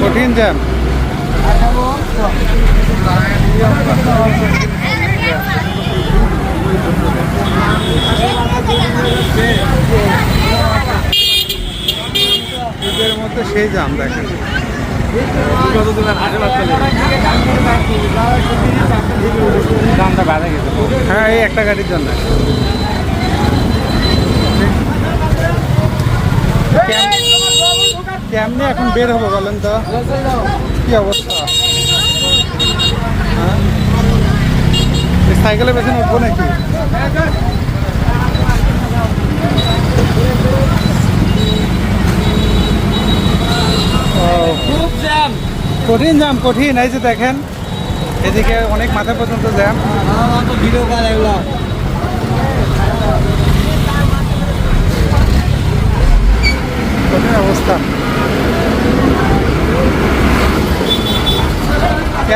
কঠিন জ্যাম। ঈদের মধ্যে সেই জ্যাম দেখেন। হ্যাঁ, এই একটা গাড়ির জন্য। কেমনে এখন বের হবো বলেন তো, কি অবস্থা? হ্যাঁ, সাইকেলের পেছনে উঠবো নাকি? কঠিন জ্যাম, কঠিন। এই যে দেখেন, এদিকে অনেক মাথা পর্যন্ত জ্যাম। কঠিন অবস্থা।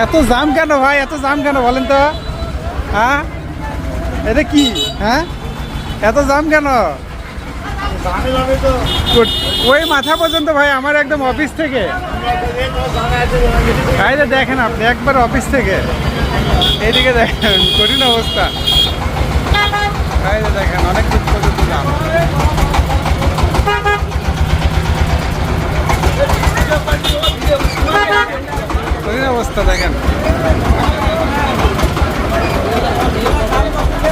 এত জাম কেন ভাই, এত জাম কেন বলেন তো? হ্যাঁ, এটা কি? হ্যাঁ, এত জাম কেন? ওই মাথা পর্যন্ত ভাই, আমার একদম অফিস থেকে। ভাই দেখেন আপনি একবার অফিস থেকে এইদিকে দেখেন, কঠিন অবস্থা। ভাই দেখেন অনেক দূর পর্যন্ত জাম। কঠিন অবস্থা দেখেন।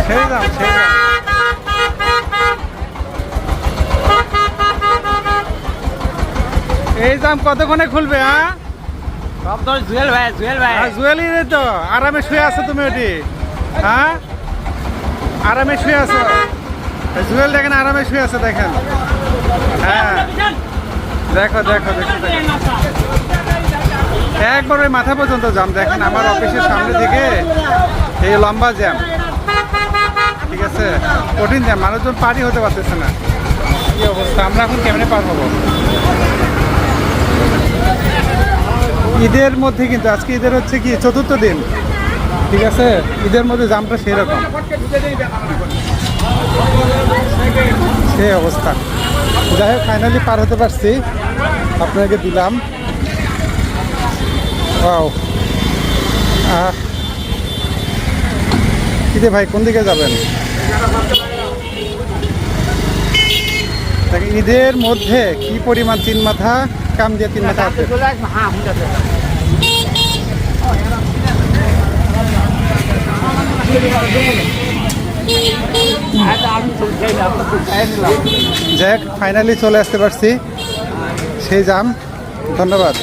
ছেড়ে দাম, ছেড়ে দাম। এই জাম কতক্ষণে খুলবে? হ্যাঁ, সব তো জুয়েল ভাই, জুয়েল ভাই। জুয়েলি তো আরামে শুয়ে আছো তুমি ওটি। হ্যাঁ, আরামে শুয়ে আছো। জুয়েল দেখেন আরামে শুয়ে আছে দেখেন। হ্যাঁ, দেখো দেখো দেখো, একবার ওই মাথা পর্যন্ত জ্যাম দেখেন। আমার অফিসের সামনে থেকে এই লম্বা জ্যাম। ঠিক আছে, কঠিন জ্যাম, মানুষজন পারই হতে পারতেছে না। কি অবস্থা, আমরা এখন কেমনে পার হবো? ঈদের মধ্যে কিন্তু আজকে ঈদের হচ্ছে কি 4র্থ দিন। ঠিক আছে, ঈদের মধ্যে জামটা সেরকম, সেই অবস্থা। যাই হোক, ফাইনালি পার হতে পারছি, আপনাকে দিলাম। ওয়াও, ঈদে ভাই কোন দিকে যাবেন? ঈদের মধ্যে কি পরিমাণ তিন মাথা কাম দিয়ে তিন মাথা আছে। যাই হোক, ফাইনালি চলে আসতে পারছি, সেই জাম। ধন্যবাদ।